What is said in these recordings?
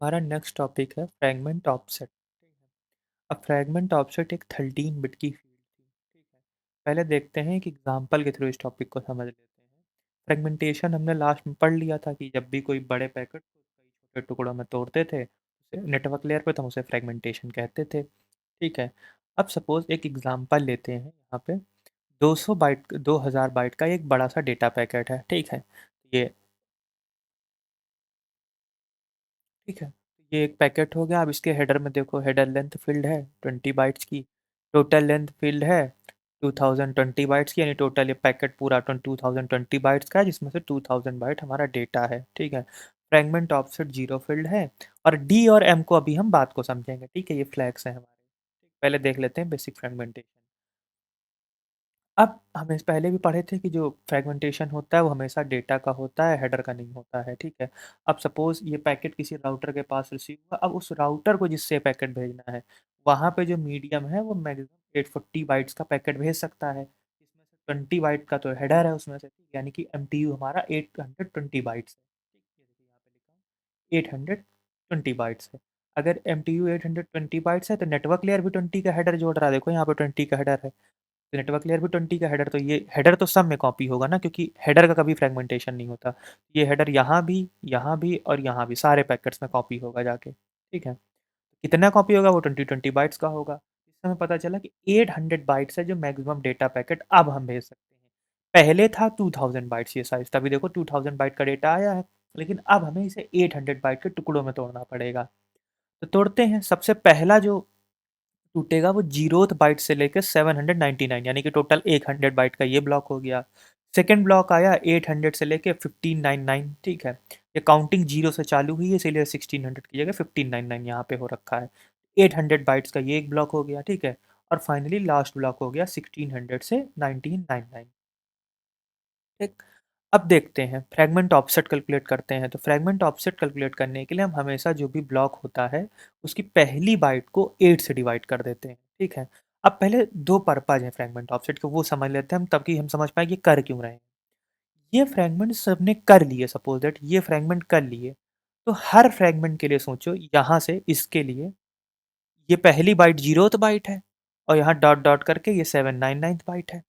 हमारा next topic है fragment offset. ठीक है। अब फ्रैगमेंट ऑफसेट एक 13 बिट की फील्ड थी। ठीक है। पहले देखते हैं एक एग्जांपल के थ्रू इस टॉपिक को समझ लेते हैं। फ्रेगमेंटेशन हमने लास्ट में पढ़ लिया था कि जब भी कोई बड़े पैकेट को कई छोटे टुकड़ों में तोड़ते थे उसे नेटवर्क लेयर पे तो हम उसे फ्रेगमेंटेशन कहते थे। ठीक है। अब सपोज एक एग्जांपल लेते हैं यहाँ पे 200 बाइट 2000 बाइट का एक बड़ा सा डेटा पैकेट है। ठीक है। ये ठीक है। ये एक पैकेट हो गया। अब इसके हेडर में देखो, हेडर लेंथ फील्ड है 20 बाइट्स की, टोटल लेंथ फील्ड है 2020 बाइट्स की, यानी टोटल ये पैकेट पूरा 2020 बाइट्स का है, जिसमें से 2000 बाइट हमारा डेटा है। ठीक है। फ्रेगमेंट ऑफसेट जीरो फील्ड है। और डी और एम को अभी हम बात को समझेंगे। ठीक है, ये फ्लैग्स हैं हमारे। पहले देख लेते हैं बेसिक फ्रेगमेंटेशन। अब हमें पहले भी पढ़े थे कि जो फ्रेगमेंटेशन होता है वो हमेशा डेटा का होता है, हेडर का नहीं होता है। ठीक है। अब सपोज ये पैकेट किसी राउटर के पास रिसीव हुआ। अब उस राउटर को जिससे पैकेट भेजना है वहाँ पे जो मीडियम है वो मैक्सिमम 840 बाइट्स का पैकेट भेज सकता है। इसमें से 20 बाइट का तो हेडर है उसमें से, ठीक है, यानी कि एमटीयू हमारा 820 बाइट्स है। ठीक है, जैसे यहाँ पे लिखा हूँ 820 बाइट्स है। अगर एमटीयू 820 बाइट्स है तो नेटवर्क लेयर भी 20 का हेडर जोड़ रहा है। देखो यहाँ पे 20 का हेडर है, तो नेटवर्क लेयर भी 20 का हेडर, तो ये हेडर तो सब में कॉपी होगा ना, क्योंकि हेडर का कभी फ्रेगमेंटेशन नहीं होता। ये हेडर यहाँ भी और यहाँ भी सारे पैकेट्स में कॉपी होगा जाके। ठीक है। कितना कॉपी होगा वो 20 बाइट्स का होगा। इससे हमें पता चला कि 800 बाइट्स है जो मैक्सिमम डेटा पैकेट अब हम भेज सकते हैं। पहले था 2000 बाइट्स ये साइज, तभी देखो 2000 बाइट का डेटा आया है। लेकिन अब हमें इसे 800 बाइट के टुकड़ों में तोड़ना पड़ेगा। तो तोड़ते हैं। सबसे पहला जो टूटेगा वो जीरोथ बाइट से लेकर 799, यानी कि टोटल 100 बाइट का ये ब्लॉक हो गया। सेकेंड ब्लॉक आया 800 से लेके 1599। ठीक है। ये काउंटिंग जीरो से चालू हुई है, इसीलिए 1600 की जगह 1599 यहाँ पे हो रखा है। 800 बाइट्स का ये एक ब्लॉक हो गया। ठीक है। और फाइनली लास्ट ब्लॉक हो गया 1600 से 1999। ठीक। अब देखते हैं फ्रैगमेंट ऑफसेट कैलकुलेट करते हैं। तो फ्रैगमेंट ऑफसेट कैलकुलेट करने के लिए हम हमेशा जो भी ब्लॉक होता है उसकी पहली बाइट को 8 से डिवाइड कर देते हैं। ठीक है। अब पहले दो पर्पज हैं फ्रैगमेंट ऑफसेट के, वो समझ लेते हैं हम, तब कि हम समझ पाए ये कर क्यों रहे हैं। ये फ्रैगमेंट सबने कर लिए, सपोज दैट ये फ्रैगमेंट कर लिए, तो हर फ्रैगमेंट के लिए सोचो, यहाँ से इसके लिए ये पहली बाइट जीरोथ बाइट है और यहाँ डॉट डॉट करके ये 799 बाइट है।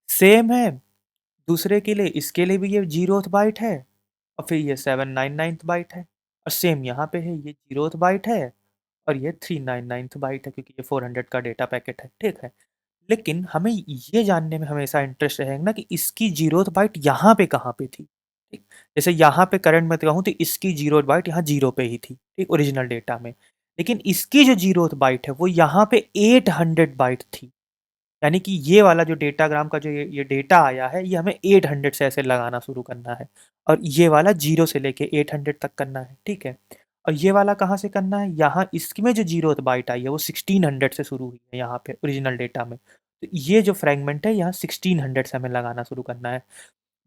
सेम है दूसरे के लिए, इसके लिए भी ये जीरोथ बाइट है और फिर ये 799th बाइट है। और सेम यहाँ पे है, ये जीरोथ बाइट है और ये 399th बाइट है, क्योंकि ये 400 का डेटा पैकेट है। ठीक है। लेकिन हमें ये जानने में हमेशा इंटरेस्ट रहेगा ना कि इसकी जीरोथ बाइट यहाँ पे कहाँ पे थी। ठीक। जैसे यहाँ पे करंट में कहूँ तो इसकी जीरोथ बाइट यहाँ जीरो पे ही थी, ठीक, ओरिजिनल डेटा में। लेकिन इसकी जो जीरोथ बाइट है वो यहाँ पे 800 बाइट थी। यानी कि ये वाला जो डेटाग्राम का जो ये डेटा आया है, ये हमें 800 से ऐसे लगाना शुरू करना है। और ये वाला 0 से लेके 800 तक करना है। ठीक है। और ये वाला कहाँ से करना है, यहाँ इसमें जो जीरो बाइट आई है वो 1600 से शुरू हुई है यहाँ पे ओरिजिनल डेटा में। तो ये जो फ्रेगमेंट है यहाँ 1600 से हमें लगाना शुरू करना है।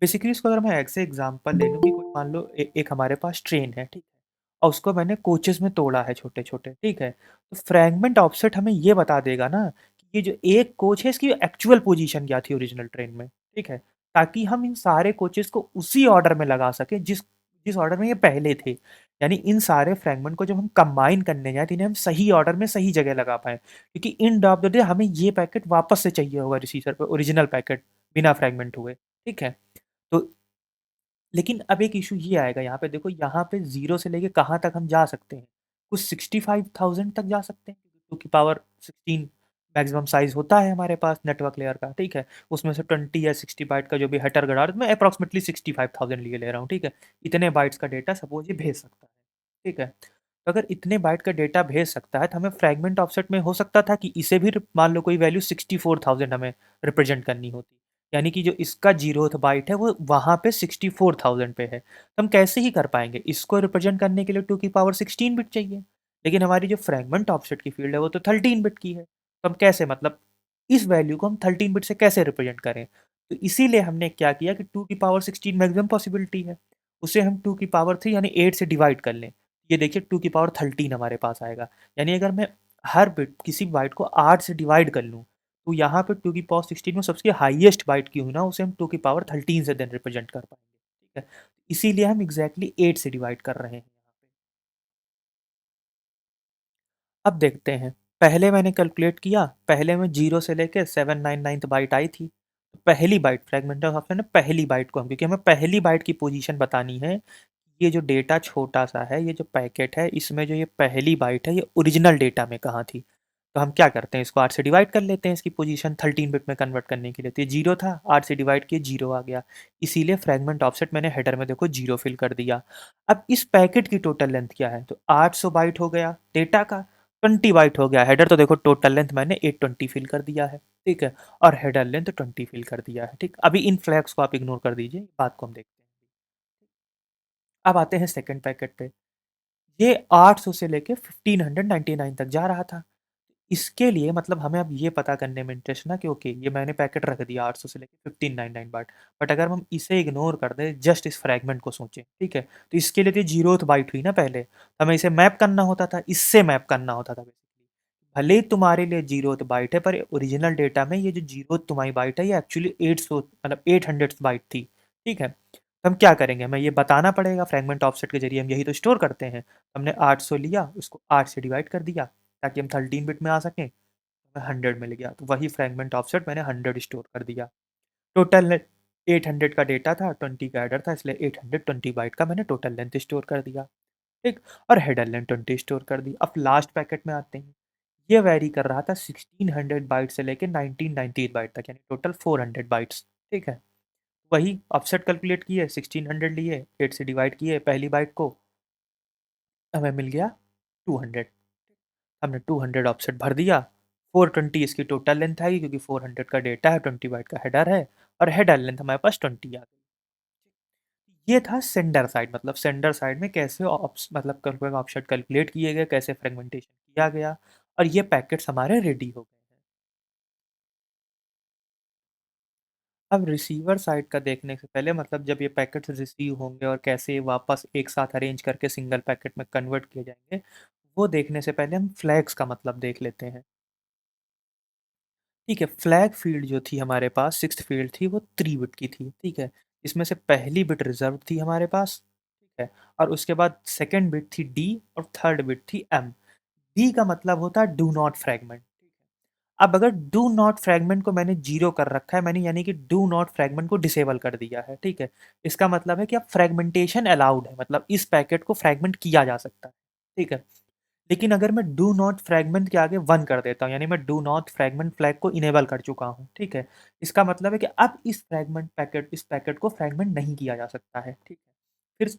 बेसिकली इसको अगर मैं ऐसे एग्जांपल ले लूँ कि कोई मान लो एक हमारे पास ट्रेन है, ठीक है, और उसको मैंने कोचेस में तोड़ा है छोटे छोटे। ठीक है। तो फ्रैगमेंट ऑफसेट हमें ये बता देगा ना कि ये जो एक कोच है इसकी एक्चुअल पोजीशन क्या थी ओरिजिनल ट्रेन में। ठीक है। ताकि हम इन सारे कोचेस को उसी ऑर्डर में लगा सकें जिस जिस ऑर्डर में ये पहले थे। यानी इन सारे फ्रैगमेंट को जब हम कंबाइन करने जाए तो इन्हें हम सही ऑर्डर में सही जगह लगा पाए, क्योंकि in the of the day हमें ये पैकेट वापस से चाहिए होगा रिसीवर पे, ओरिजिनल पैकेट बिना फ्रैगमेंट हुए। ठीक है। तो लेकिन अब एक इशू ये आएगा, यहाँ पे देखो, यहाँ पे जीरो से लेके कहाँ तक हम जा सकते हैं, कुछ 65,000 तक जा सकते हैं, टू की पावर 16 मैक्सिमम साइज होता है हमारे पास नेटवर्क लेयर का। ठीक है। उसमें से 20 या 60 बाइट का जो भी हेटर गड़ा, मैं अप्रॉक्सिमेटली 65,000 लिए ले रहा हूँ। ठीक है। इतने बाइट्स का डेटा सपोज ये भेज सकता है। ठीक है। तो अगर इतने बाइट का डेटा भेज सकता है तो हमें फ्रैगमेंट ऑफसेट में हो सकता था कि इसे भी मान लो कोई वैल्यू 64,000 हमें रिप्रेजेंट करनी होती, यानी कि जो इसका जीरोथ बाइट है वो वहाँ पे 64,000 पे है। तो हम कैसे ही कर पाएंगे, इसको रिप्रेजेंट करने के लिए 2 की पावर 16 बिट चाहिए। लेकिन हमारी जो फ्रैगमेंट ऑफसेट की फील्ड है वो तो 13 बिट की है, तो हम कैसे, मतलब इस वैल्यू को हम 13 बिट से कैसे रिप्रेजेंट करें। तो इसीलिए हमने क्या किया कि 2 की पावर 16 मैक्सिमम पॉसिबिलिटी है, उसे हम 2 की पावर 3 यानी 8 से डिवाइड कर लें। ये देखिए 2 की पावर 13 हमारे पास आएगा। यानी अगर मैं हर बिट किसी बाइट को 8 से डिवाइड कर लूँ तो यहाँ पे 2 की पावर 16 में सबसे हाईएस्ट बाइट की हुई ना, उसे हम 2 की पावर 13 से देन रिप्रेजेंट कर पाएंगे। ठीक है। इसीलिए हम एग्जैक्टली 8 से डिवाइड कर रहे हैं यहाँ पे। अब देखते हैं, पहले मैंने कैलकुलेट किया, पहले में 0 से लेके 799th बाइट आई थी। पहली बाइट फ्रेगमेंट ऑफ ऑप्शन है, पहली बाइट को हम, क्योंकि हमें पहली बाइट की पोजीशन बतानी है। ये जो डेटा छोटा सा है, ये जो पैकेट है, इसमें जो ये पहली बाइट है, ये ओरिजिनल डेटा में कहाँ थी। तो हम क्या करते हैं, इसको 8 से डिवाइड कर लेते हैं, इसकी पोजीशन 13 बिट में कन्वर्ट करने के लिए। तो ये 0 था, 8 से डिवाइड किए 0 आ गया, इसीलिए फ्रेगमेंट ऑफसेट मैंने हेडर में देखो 0 फिल कर दिया। अब इस पैकेट की टोटल लेंथ क्या है, तो 800 बाइट हो गया डेटा का, 20 बाइट हो गया हेडर। तो देखो टोटल लेंथ मैंने 820 फिल कर दिया है, ठीक है, और हेडर लेंथ 20 फिल कर दिया है, ठीक। अभी इन फ्लैग्स को आप इग्नोर कर दीजिए, बात को हम देखते हैं। अब आते हैं सेकंड पैकेट पे। ये 800 से लेके 1599 तक जा रहा था। इसके लिए मतलब हमें अब ये पता करने में इंटरेस्ट ना कि ओके ये मैंने पैकेट रख दिया 800 से लेके 1599 बाइट, बट अगर हम इसे इग्नोर कर दें, जस्ट इस फ्रैगमेंट को सोचें, ठीक है, तो इसके लिए तो जीरोथ बाइट हुई ना पहले, तो हमें इसे मैप करना होता था, इससे मैप करना होता था बेसिकली। भले ही तुम्हारे लिए जीरोथ बाइट है, पर ओरिजिनल डेटा में ये जो जीरोथ तुम्हारी बाइट है, ये एक्चुअली 800 मतलब 800 बाइट थी, ठीक है। तो हम क्या करेंगे, हमें ये बताना पड़ेगा, फ्रैगमेंट ऑफसेट के जरिए हम यही तो स्टोर करते हैं। हमने 800 लिया, उसको 8 से डिवाइड कर दिया ताकि हम 13 बिट में आ सकें, 100 मिल गया, तो वही फ्रैगमेंट ऑफसेट मैंने 100 स्टोर कर दिया। टोटल 800 का डेटा था, 20 का हेडर था, इसलिए 820 बाइट का मैंने टोटल लेंथ स्टोर कर दिया, ठीक। और हेडर लेंथ 20 स्टोर कर दी। अब लास्ट पैकेट में आते हैं। ये वेरी कर रहा था 1600 बाइट से लेके 1998 बाइट तक, यानी टोटल 400 बाइट्स, ठीक है। वही ऑफसेट कैलकुलेट किए, 1600 लिए, 8 से डिवाइड किए पहली बाइट को, हमें मिल गया 200। हमने 200 ऑफसेट भर दिया। 420 इसकी टोटल लेंथ आएगी, क्योंकि 400 का डेटा है, 20 बाइट का हेडर है, और हेडर लेंथ हमारे पास 20 आ गई। ये था सेंडर साइड, मतलब सेंडर साइड में कैसे मतलब ऑफसेट कैलकुलेट किए गए, कैसे फ्रेगमेंटेशन किया गया, और ये पैकेट्स हमारे रेडी हो गए हैं। अब रिसीवर साइड का देखने से पहले, मतलब जब ये पैकेट्स रिसीव होंगे और कैसे वापस एक साथ अरेंज करके सिंगल पैकेट में कन्वर्ट किए जाएंगे, वो देखने से पहले हम फ्लैग्स का मतलब देख लेते हैं। ठीक है, फ्लैग फील्ड जो थी हमारे पास, सिक्स्थ फील्ड थी, वो 3 बिट की थी, ठीक है। इसमें से पहली बिट रिजर्व थी हमारे पास, ठीक है, और उसके बाद सेकंड बिट थी डी, और थर्ड बिट थी एम। डी का मतलब होता है डू नॉट फ्रैगमेंट। अब अगर डू नॉट फ्रैगमेंट को मैंने जीरो कर रखा है, मैंने यानी कि डू नॉट फ्रैगमेंट को डिसेबल कर दिया है, ठीक है। इसका मतलब है कि अब फ्रैगमेंटेशन अलाउड है, मतलब इस पैकेट को फ्रैगमेंट किया जा सकता है, ठीक है। लेकिन अगर मैं डू नॉट फ्रैगमेंट के आगे 1 कर देता हूँ, यानी मैं डू नॉट फ्रैगमेंट फ्लैग को इनेबल कर चुका हूँ, ठीक है। इसका मतलब है कि अब इस पैकेट को फ्रैगमेंट नहीं किया जा सकता है, ठीक है। फिर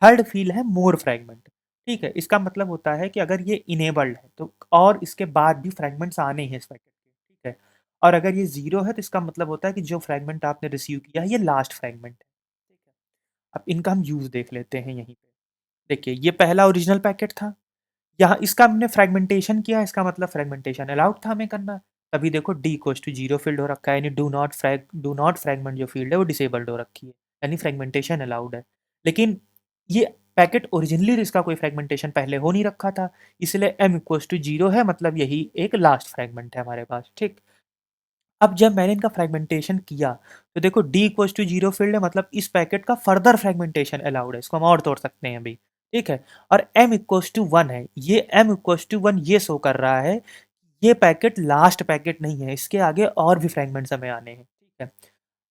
थर्ड फील्ड है मोर फ्रैगमेंट, ठीक है। इसका मतलब होता है कि अगर ये इनेबल्ड है तो और इसके बाद भी फ्रैगमेंट्स आने हैं इस पैकेट के, ठीक है। और अगर ये ज़ीरो है तो इसका मतलब होता है कि जो फ्रैगमेंट आपने रिसीव किया है, ये लास्ट फ्रैगमेंट है, ठीक है। अब इनका हम यूज़ देख लेते हैं यहीं पे। देखिए, ये पहला ओरिजिनल पैकेट था, यहाँ इसका हमने फ्रेगमेंटेशन किया, इसका मतलब फ्रेगमेंटेशन अलाउड था हमें करना। तभी देखो D equals to zero field हो रखा है, यानी डू नॉट फ्रैगमेंट जो फील्ड है वो डिसेबल्ड हो रखी है, यानी फ्रेगमेंटेशन अलाउड है। लेकिन ये पैकेट ओरिजिनली इसका कोई फ्रेगमेंटेशन पहले हो नहीं रखा था, इसलिए एम इक्वल्स टू जीरो है, मतलब यही एक लास्ट फ्रेगमेंट है हमारे पास, ठीक। अब जब मैंने इनका फ्रेगमेंटेशन किया, तो देखो D equals to zero field है, मतलब इस पैकेट का फर्दर फ्रेगमेंटेशन अलाउड है, इसको हम और तोड़ सकते हैं अभी, ठीक है। और एम इक्वल्स टू वन है, ये एम इक्वल्स टू वन ये शो कर रहा है, ये पैकेट लास्ट पैकेट नहीं है, इसके आगे और भी फ्रेगमेंट्स हमें आने हैं, ठीक है।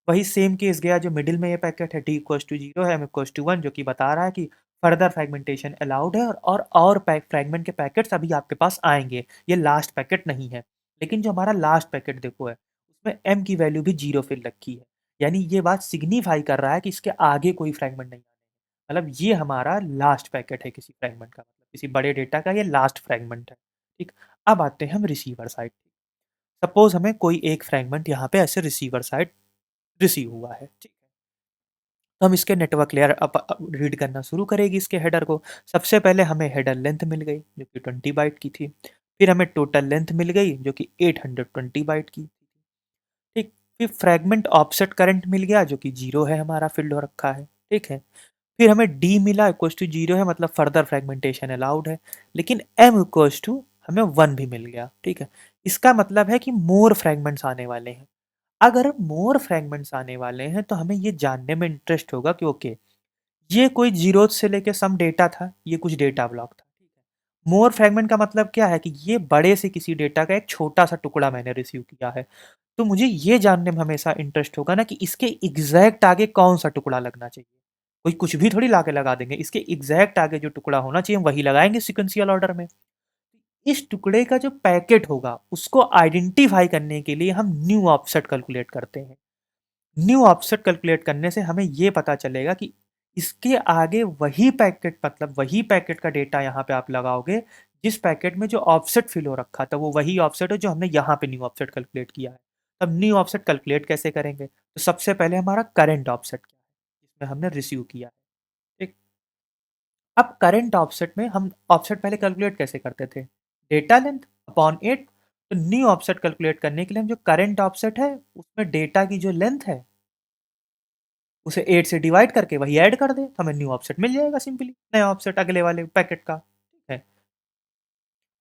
वही सेम केस गया जो मिडिल में ये पैकेट है, डी इक्वल्स टू जीरो है, एम इक्वल्स टू वन, जो कि बता रहा है कि फर्दर फ्रेगमेंटेशन अलाउड है, और फ्रेगमेंट के पैकेट्स अभी आपके पास आएंगे, ये लास्ट पैकेट नहीं है। लेकिन जो हमारा लास्ट पैकेट देखो है, उसमें एम की वैल्यू भी जीरो फिल रखी है, यानी ये बात सिग्निफाई कर रहा है कि इसके आगे कोई फ्रेगमेंट नहीं आने, मतलब ये हमारा लास्ट पैकेट है किसी फ्रेगमेंट का, मतलब किसी बड़े डेटा का ये लास्ट फ्रेगमेंट है, ठीक। अब आते हैं हम रिसीवर साइड। सपोज हमें कोई एक फ्रेगमेंट यहाँ पे ऐसे रिसीवर साइड रिसीव हुआ है, ठीक है। तो हम इसके नेटवर्क लेयर अब रीड करना शुरू करेगी इसके हेडर को। सबसे पहले हमें हेडर लेंथ मिल गई जो कि 20 बाइट की थी, फिर हमें टोटल लेंथ मिल गई जो कि 820 बाइट की, ठीक। फिर फ्रैगमेंट ऑफसेट करंट मिल गया जो कि जीरो है, हमारा फील्ड हो रखा है, ठीक है। फिर हमें डी मिला इक्वल्स टू जीरो है, मतलब फर्दर फ्रेगमेंटेशन अलाउड है। लेकिन एम इक्वल्स टू हमें वन भी मिल गया, ठीक है। इसका मतलब है कि मोर फ्रेगमेंट्स आने वाले हैं। अगर मोर फ्रेगमेंट्स आने वाले हैं तो हमें ये जानने में इंटरेस्ट होगा कि ओके, ये कोई जीरो से लेके सम डेटा था, ये कुछ डेटा ब्लॉक था, ठीक है। मोर फ्रैगमेंट का मतलब क्या है कि ये बड़े से किसी डेटा का एक छोटा सा टुकड़ा मैंने रिसीव किया है। तो मुझे ये जानने में हमेशा इंटरेस्ट होगा ना कि इसके एग्जैक्ट आगे कौन सा टुकड़ा लगना चाहिए। कोई कुछ भी थोड़ी लाके लगा देंगे, इसके एग्जैक्ट आगे जो टुकड़ा होना चाहिए हम वही लगाएंगे सिक्वेंशियल ऑर्डर में। इस टुकड़े का जो पैकेट होगा उसको आइडेंटिफाई करने के लिए हम न्यू ऑफसेट कैलकुलेट करते हैं। न्यू ऑफसेट कैलकुलेट करने से हमें ये पता चलेगा कि इसके आगे वही पैकेट, मतलब वही पैकेट का डेटा यहाँ पे आप लगाओगे जिस पैकेट में जो ऑफसेट फिल हो रखा था वो वही ऑफसेट है जो हमने यहाँ पे न्यू ऑफसेट कैलकुलेट किया है। अब न्यू ऑफसेट कैलकुलेट कैसे करेंगे, तो सबसे पहले हमारा करंट ऑफसेट क्या है जिसमें हमने रिसीव किया है। ठीक। अब करंट ऑफसेट में हम ऑफसेट पहले कैलकुलेट कैसे करते थे, डेटा लेंथ अपॉन 8। तो न्यू ऑफसेट कैलकुलेट करने के लिए हम जो करंट ऑफसेट है उसमें डेटा की जो लेंथ है उसे 8 से डिवाइड करके वही ऐड कर दे, तो हमें न्यू ऑफसेट मिल जाएगा सिंपली, नया ऑफसेट अगले वाले पैकेट का। ठीक है।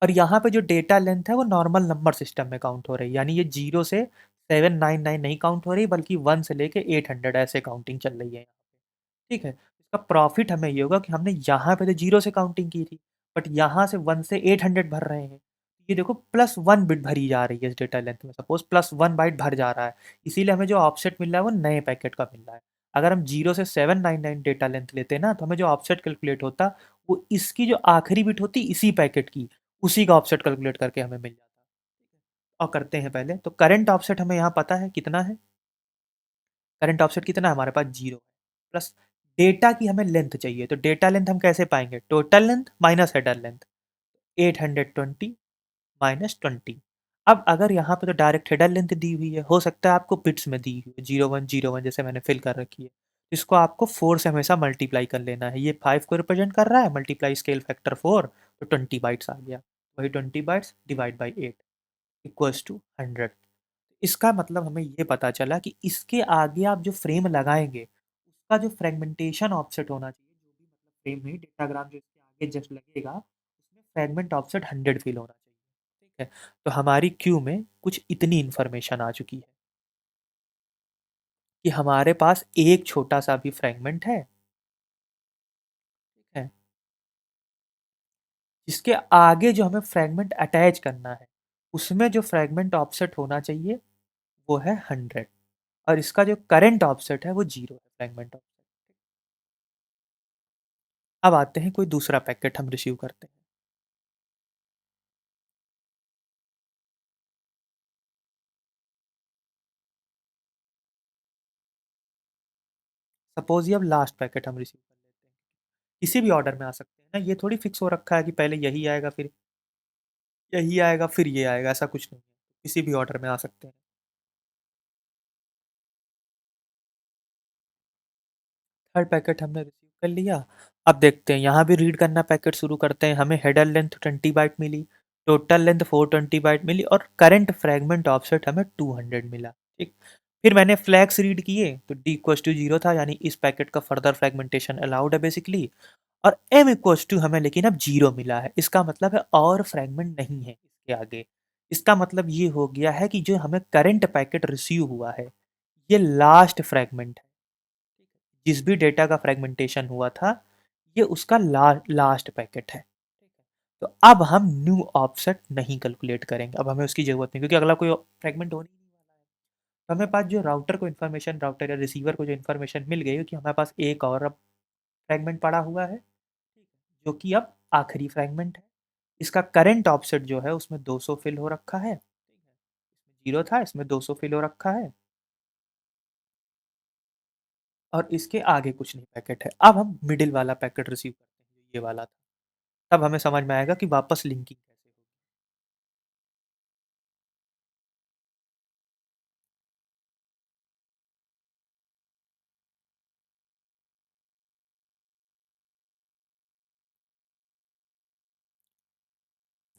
और यहाँ पे जो डेटा लेंथ है वो नॉर्मल नंबर सिस्टम में काउंट हो रही है, यानी ये 0 से 799 नहीं काउंट हो रही बल्कि 1 से लेके 800 ऐसे काउंटिंग चल रही है यहाँ पे। ठीक है। इसका प्रॉफिट हमें ये होगा कि हमने यहाँ पे तो 0 से काउंटिंग की थी, बट यहाँ से 1 से 800 भर रहे हैं। ये देखो +1 बिट भरी जा रही है इस डेटा लेंथ में, सपोज +1 बाइट भर जा रहा है, इसीलिए हमें जो ऑफसेट मिल रहा है वो नए पैकेट का मिल रहा है। अगर हम 0 से 799 डेटा लेंथ लेते ना तो हमें जो ऑफसेट कैलकुलेट होता वो इसकी जो आखिरी बिट होती इसी पैकेट की, उसी का ऑफसेट कैलकुलेट करके हमें मिल जाता। और करते हैं पहले, तो करंट ऑफसेट हमें यहाँ पता है कितना है, करंट ऑफसेट कितना है हमारे पास 0 है, प्लस डेटा की हमें लेंथ चाहिए, तो डेटा लेंथ हम कैसे पाएंगे, total length minus header length, 820 minus 20। अब अगर यहाँ पे तो डायरेक्ट हेडर लेंथ दी हुई है, हो सकता है आपको बिट्स में दी हुई है 0101 जैसे मैंने फिल कर रखी है, इसको आपको 4 से हमेशा मल्टीप्लाई कर लेना है। ये 5 को रिप्रेजेंट कर रहा है, मल्टीप्लाई स्केल फैक्टर 4, तो 20 बाइट्स आ गया, वही 20 bytes divide by 8 equals to 100। इसका मतलब हमें ये पता चला कि इसके आगे आप जो फ्रेम लगाएंगे उसका जो फ्रेगमेंटेशन ऑफसेट होना चाहिए, जो भी मतलब फ्रेम में डेटाग्राम जो इसके आगे जस्ट लगेगा उसमें फ्रेगमेंट ऑफसेट 100 फिल होना चाहिए। ठीक है। तो हमारी क्यू में कुछ इतनी इंफॉर्मेशन आ चुकी है कि हमारे पास एक छोटा सा भी फ्रेगमेंट है, ठीक है, जिसके आगे जो हमें फ्रेगमेंट अटैच करना है उसमें जो फ्रेगमेंट ऑफसेट होना चाहिए वो है 100, और इसका जो करंट ऑफसेट है वो 0 है फ्रेगमेंट ऑफसेट। अब आते हैं कोई दूसरा पैकेट हम रिसीव करते हैं। सपोज ये अब लास्ट पैकेट हम रिसीव कर लेते हैं, किसी भी ऑर्डर में आ सकते हैं ना, ये थोड़ी फिक्स हो रखा है कि पहले यही आएगा फिर यही आएगा फिर ये आएगा, ऐसा कुछ नहीं है, किसी भी ऑर्डर में आ सकते हैं। थर्ड पैकेट हमने रिसीव कर लिया। अब देखते हैं, यहाँ भी रीड करना पैकेट शुरू करते हैं। हमें हेडर लेंथ 20 बाइट मिली, टोटल लेंथ 420 बाइट मिली, और करंट फ्रेगमेंट ऑफसेट हमें 200 मिला। ठीक। फिर मैंने फ्लैग्स रीड किए तो डी इक्वल्स टू 0 था, यानी इस पैकेट का फर्दर फ्रेगमेंटेशन अलाउड है बेसिकली। और एम इक्वल्स टू हमें लेकिन अब 0 मिला है, इसका मतलब है और फ्रेगमेंट नहीं है इसके आगे। इसका मतलब ये हो गया है कि जो हमें करंट पैकेट रिसीव हुआ है ये लास्ट फ्रेगमेंट है। जिस भी डेटा का फ्रेगमेंटेशन हुआ था ये उसका लास्ट पैकेट है। ठीक है। तो अब हम न्यू ऑफसेट नहीं कैलकुलेट करेंगे, अब हमें उसकी जरूरत नहीं, क्योंकि अगला कोई फ्रेगमेंट होने ही नहीं वाला है। तो हमें पास जो राउटर को इन्फॉर्मेशन, राउटर या रिसीवर को जो इन्फॉर्मेशन मिल गई है कि हमारे पास एक और अब फ्रेगमेंट पड़ा हुआ है, ठीक है, जो कि अब आखिरी फ्रेगमेंट है। इसका करंट ऑफसेट जो है उसमें 200 फिल हो रखा है, ठीक है, इसमें 0 था, इसमें 200 फिल हो रखा है, और इसके आगे कुछ नहीं पैकेट है। अब हम मिडिल वाला पैकेट रिसीव करते हैं जो ये वाला था, तब हमें समझ में आएगा कि वापस लिंकिंग कैसे होगी।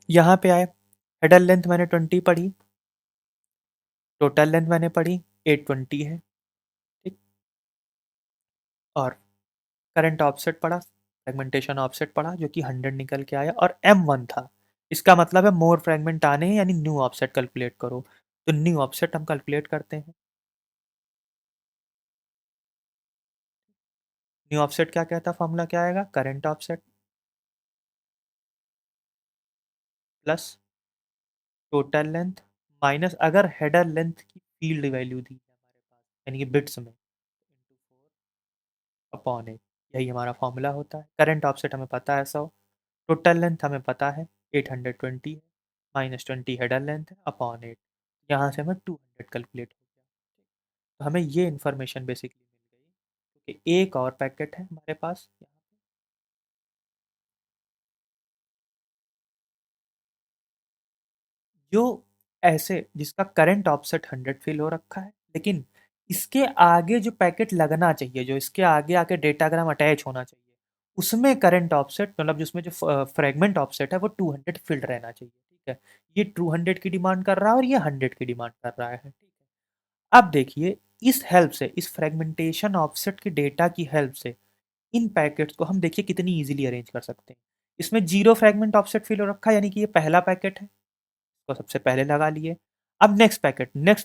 यहाँ पे आए, हेडर लेंथ मैंने 20 पढ़ी, टोटल लेंथ मैंने पढ़ी 820 है, ठीक, और करंट ऑफसेट पढ़ा, फ्रेगमेंटेशन ऑफसेट पढ़ा जो कि 100 निकल के आया, और M1 था। इसका मतलब है मोर फ्रेगमेंट आने हैं, यानी न्यू ऑफसेट कैलकुलेट करो। तो न्यू ऑफसेट हम कैलकुलेट करते हैं। न्यू ऑफसेट क्या कहता, फॉर्मूला क्या आएगा, current offset plus total length minus अगर हेडर लेंथ की फील्ड वैल्यू दी है हमारे पास, यानी कि बिट्स में, इंटू 4/8, यही हमारा फॉर्मूला होता है। करंट ऑफसेट हमें पता है 100, टोटल लेंथ हमें पता है 820 है, -20 हेडर लेंथ है अपॉन 8, यहाँ से हमें 200 कैलकुलेट हो गया। तो हमें ये इन्फॉर्मेशन बेसिकली मिल गई, क्योंकि एक और पैकेट है हमारे पास यहाँ पे, जो ऐसे जिसका करंट ऑफसेट 100 फिल हो रखा है, लेकिन इसके आगे जो पैकेट लगना चाहिए, जो इसके आगे आके डेटाग्राम अटैच होना चाहिए, उसमें करंट ऑफसेट मतलब जिसमें जो फ्रेगमेंट ऑफसेट है वो 200 फिल्ड रहना चाहिए। ठीक है, ये 200 की डिमांड कर रहा है और ये 100 की डिमांड कर रहा है। ठीक है, अब देखिए इस हेल्प से, इस फ्रेगमेंटेशन ऑफसेट की डेटा की हेल्प से इन पैकेट्स को हम देखिए कितनी इजीली अरेंज कर सकते हैं। इसमें जीरो फ्रेगमेंट ऑफसेट फिल हो रखा है, यानी कि ये पहला पैकेट है, तो सबसे पहले लगा लिए। अब नेक्स्ट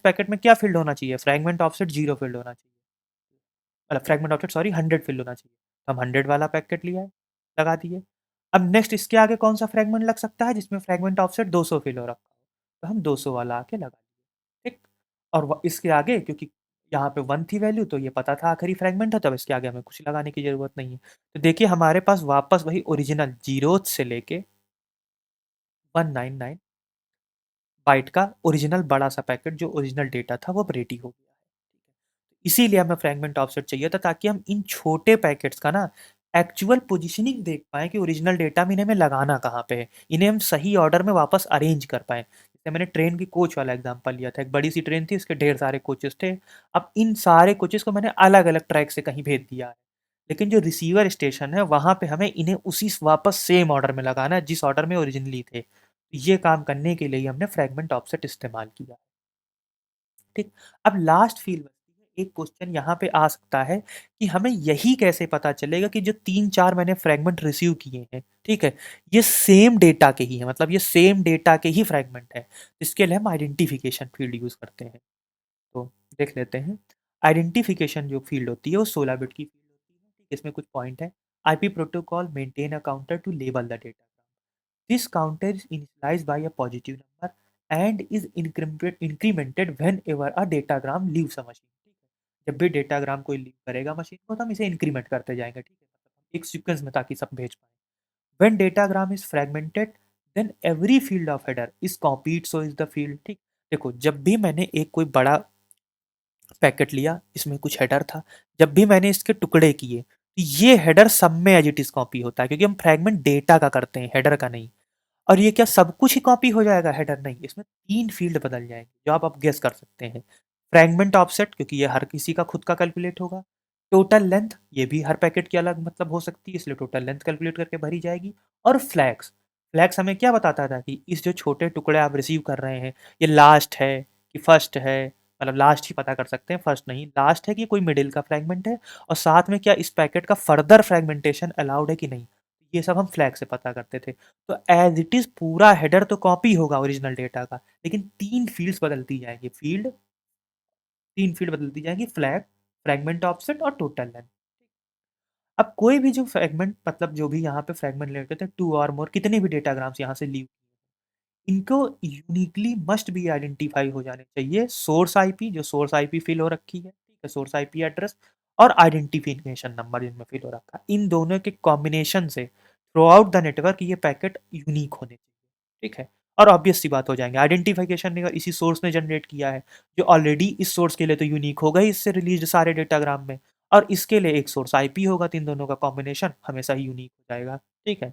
पैकेट में क्या फील्ड होना चाहिए, फ्रैगमेंट ऑफसेट जीरो फील्ड होना चाहिए, मतलब फ्रैगमेंट ऑफसेट सॉरी 100 फील्ड होना चाहिए, तो हम 100 वाला पैकेट लिया है, लगा दिए। अब नेक्स्ट इसके आगे कौन सा फ्रैगमेंट लग सकता है जिसमें फ्रैगमेंट ऑफसेट 200 फील्ड हो रखा हो, तो हम 200 वाला आके लगा दिए। ठीक, और इसके आगे क्योंकि यहाँ पे 1 थी वैल्यू, तो ये पता था आखिरी फ्रैगमेंट है, तब इसके आगे हमें कुछ लगाने की जरूरत नहीं है। तो देखिए हमारे पास वापस वही ओरिजिनल जीरोथ से लेके 199 बाइट का ओरिजिनल बड़ा सा पैकेट जो ओरिजिनल डेटा था वो अब रेडी हो गया है। इसीलिए हमें फ्रैगमेंट ऑफसेट चाहिए था, ताकि हम इन छोटे पैकेट्स का ना एक्चुअल पोजीशनिंग देख पाएँ कि ओरिजिनल डेटा में इन्हें हमें लगाना कहाँ पे है, इन्हें हम सही ऑर्डर में वापस अरेंज कर पाएँ। जैसे मैंने ट्रेन की कोच वाला एग्जांपल लिया था, एक बड़ी सी ट्रेन थी, उसके ढेर सारे कोचेस थे। अब इन सारे कोचेस को मैंने अलग अलग ट्रैक से कहीं भेज दिया है, लेकिन जो रिसीवर स्टेशन है वहाँ पे हमें इन्हें उसी वापस सेम ऑर्डर में लगाना है जिस ऑर्डर में ओरिजिनली थे। ये काम करने के लिए हमने फ्रैगमेंट ऑफसेट इस्तेमाल किया। ठीक, अब लास्ट फील बचती है, एक क्वेश्चन यहाँ पे आ सकता है कि हमें यही कैसे पता चलेगा कि जो 3-4 मैंने फ्रैगमेंट रिसीव किए हैं, ठीक है, ये सेम डेटा के ही है, मतलब ये सेम डेटा के ही फ्रैगमेंट है। इसके लिए हम आइडेंटिफिकेशन फील्ड यूज करते हैं। तो देख लेते हैं। आइडेंटिफिकेशन जो फील्ड होती है वो 16 बिट की फील्ड होती है। ठीक, इसमें कुछ पॉइंट है। IP protocol maintain a counter to label the data. This counter is initialized by a positive number and is incremented whenever a datagram leaves a machine। ठीक है, जब भी डेटाग्राम कोई लीव करेगा मशीन को तो हम इसे इंक्रीमेंट करते जाएंगे। ठीक है, मतलब एक सीक्वेंस में ताकि सब भेज पाए। When datagram is fragmented, then every field of header is copied so is the field। ठीक, देखो जब भी मैंने एक कोई बड़ा पैकेट लिया, इसमें कुछ हेडर था, जब भी मैंने इसके टुकड़े किए तो ये हेडर सब में एज इट इज कॉपी होता है, क्योंकि हम फ्रैगमेंट डेटा का करते हैं, हेडर का नहीं। और ये क्या सब कुछ ही कॉपी हो जाएगा, हेडर नहीं, इसमें 3 फील्ड बदल जाएंगे जो आप गेस कर सकते हैं। फ्रैगमेंट ऑफसेट, क्योंकि ये हर किसी का खुद का कैलकुलेट होगा। टोटल लेंथ, ये भी हर पैकेट की अलग मतलब हो सकती है, इसलिए टोटल लेंथ कैलकुलेट करके भरी जाएगी। और फ्लैग्स, फ्लैग्स हमें क्या बताता था कि इस जो छोटे टुकड़े आप रिसीव कर रहे हैं, ये लास्ट है कि फर्स्ट है, मतलब लास्ट ही पता कर सकते हैं, फर्स्ट नहीं, लास्ट है कि कोई मिडिल का फ्रैगमेंट है, और साथ में क्या इस पैकेट का फर्दर फ्रैगमेंटेशन अलाउड है कि नहीं, ये सब हम फ्लैग से पता करते थे। तो एज इट इज पूरा हेडर तो कॉपी होगा ओरिजिनल डेटा का, लेकिन 3 फील्ड्स बदलती जाएंगी, 3 फील्ड बदलती जाएंगी, फ्लैग, फ्रैगमेंट ऑफसेट और टोटल लेंथ। अब कोई भी जो फ्रैगमेंट मतलब जो भी यहाँ पे फ्रैगमेंट लेते थे, 2 और मोर कितने भी डेटाग्राम्स यहाँ से लीव, इनको यूनिकली मस्ट बी आइडेंटिफाई हो जाने चाहिए, सोर्स आईपी जो सोर्स आईपी फिल हो रखी है, ठीक है, सोर्स आईपी एड्रेस और आइडेंटिफिकेशन नंबर जिनमें फिल हो रखा है, इन दोनों के कॉम्बिनेशन से थ्रू आउट द नेटवर्क ये पैकेट यूनिक होने चाहिए। ठीक है, और ऑब्वियस सी बात हो जाएंगे, आइडेंटिफिकेशन इसी सोर्स ने जनरेट किया है, जो ऑलरेडी इस सोर्स के लिए तो यूनिक होगा ही इससे रिलीज सारे डेटाग्राम में, और इसके लिए एक सोर्स आईपी होगा, तो इन दोनों का कॉम्बिनेशन हमेशा ही यूनिक हो जाएगा। ठीक है,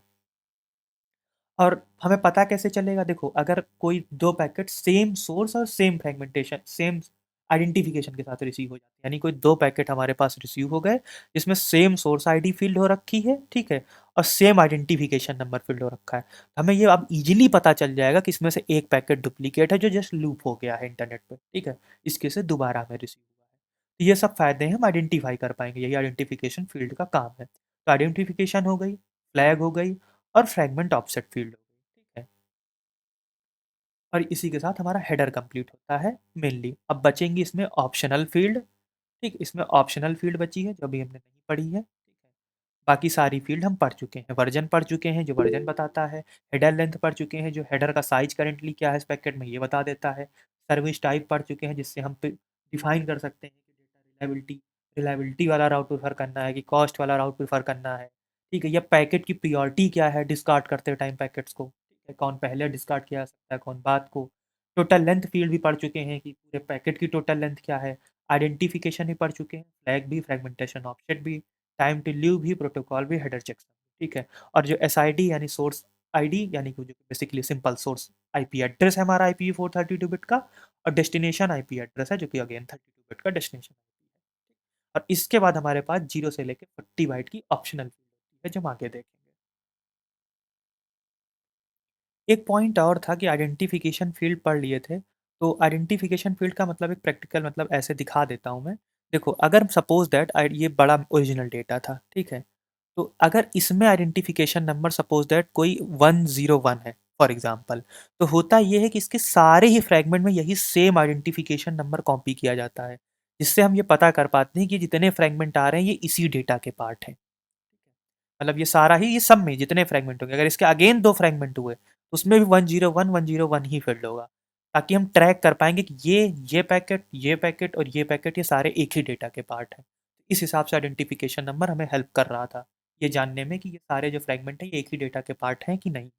और हमें पता कैसे चलेगा, देखो अगर कोई दो पैकेट सेम सोर्स और सेम फ्रेगमेंटेशन सेम आइडेंटिफिकेशन के साथ रिसीव हो जाते हैं, यानी कोई दो पैकेट हमारे पास रिसीव हो गए जिसमें सेम सोर्स आईडी फील्ड हो रखी है, ठीक है, और सेम आइडेंटिफिकेशन नंबर फील्ड हो रखा है, तो हमें ये अब इजीली पता चल जाएगा कि इसमें से एक पैकेट डुप्लीकेट है जो जस्ट लूप हो गया है इंटरनेट पे, ठीक है, इसके से दोबारा हमें रिसीव हुआ है। तो ये सब फायदे हम आइडेंटिफाई कर पाएंगे, यही आइडेंटिफिकेशन फील्ड का काम है। तो आइडेंटिफिकेशन हो गई, फ्लैग हो गई, और फ्रैगमेंट ऑफसेट फील्ड हो गई। ठीक है, और इसी के साथ हमारा हेडर कंप्लीट होता है मेनली। अब बचेंगी इसमें ऑप्शनल फील्ड। ठीक, इसमें ऑप्शनल फील्ड बची है जो अभी हमने नहीं पढ़ी है। ठीक है, बाकी सारी फ़ील्ड हम पढ़ चुके हैं। वर्ज़न पढ़ चुके हैं, जो वर्ज़न बताता है। हेडर लेंथ पढ़ चुके हैं, जो हेडर का साइज़ करंटली क्या है इस पैकेट में, ये बता देता है। सर्विस टाइप पढ़ चुके हैं, जिससे हम डिफ़ाइन कर सकते हैं कि डेटा रिलायबिलिटी वाला राउट प्रेफ़र करना है कि कॉस्ट वाला राउट प्रेफ़र करना है। ठीक है? या पैकेट की प्रायोरिटी क्या है डिस्कार्ड करते टाइम पैकेट्स को, ठीक है? कौन पहले डिस्कार्ड किया जा सकता है, कौन बाद को। टोटल लेंथ फ़ील्ड भी पढ़ चुके हैं कि पूरे पैकेट की टोटल लेंथ क्या है। आइडेंटिफ़िकेशन भी पढ़ चुके हैं, फ्लैग भी, फ्रेगमेंटेशन ऑफसेट भी, टाइम टू लीव भी, प्रोटोकॉल भी, हेडर चेकसम, ठीक है? और जो एसआईडी यानी सोर्स आईडी यानी कि जो basically simple source IP address है हमारा IPv4 32 बिट का, और डेस्टिनेशन आईपी एड्रेस है जो कि अगेन 32 बिट का डेस्टिनेशन आईपी है। और इसके बाद हमारे पास 0 से लेके 40 बाइट की ऑप्शनल फील्ड होती है, जो हम आगे देखेंगे। एक पॉइंट और था कि आइडेंटिफिकेशन फील्ड पढ़ लिए थे, तो आइडेंटिफिकेशन फील्ड का मतलब एक प्रैक्टिकल मतलब ऐसे दिखा देता हूँ मैं। देखो, अगर सपोज़ दैट ये बड़ा ओरिजिनल डेटा था, ठीक है? तो अगर इसमें आइडेंटिफिकेशन नंबर सपोज़ दैट कोई 101 है फॉर एग्ज़ाम्पल, तो होता ये है कि इसके सारे ही फ्रैगमेंट में यही सेम आइडेंटिफिकेशन नंबर कॉपी किया जाता है, जिससे हम ये पता कर पाते हैं कि जितने फ्रैगमेंट आ रहे हैं ये इसी डेटा के पार्ट हैं। मतलब ये सारा ही ये सब में जितने फ्रैगमेंट होंगे, अगर इसके अगेन 2 फ्रैगमेंट हुए, तो उसमें भी 101, 101 ही फ़ील्ड होगा, ताकि हम ट्रैक कर पाएँगे कि ये पैकेट और ये पैकेट ये सारे एक ही डेटा के पार्ट हैं। इस हिसाब से आइडेंटिफिकेशन नंबर हमें हेल्प कर रहा था, ये जानने में कि ये सारे जो फ्रैगमेंट हैं, ये एक ही डेटा के पार्ट हैं कि नहीं।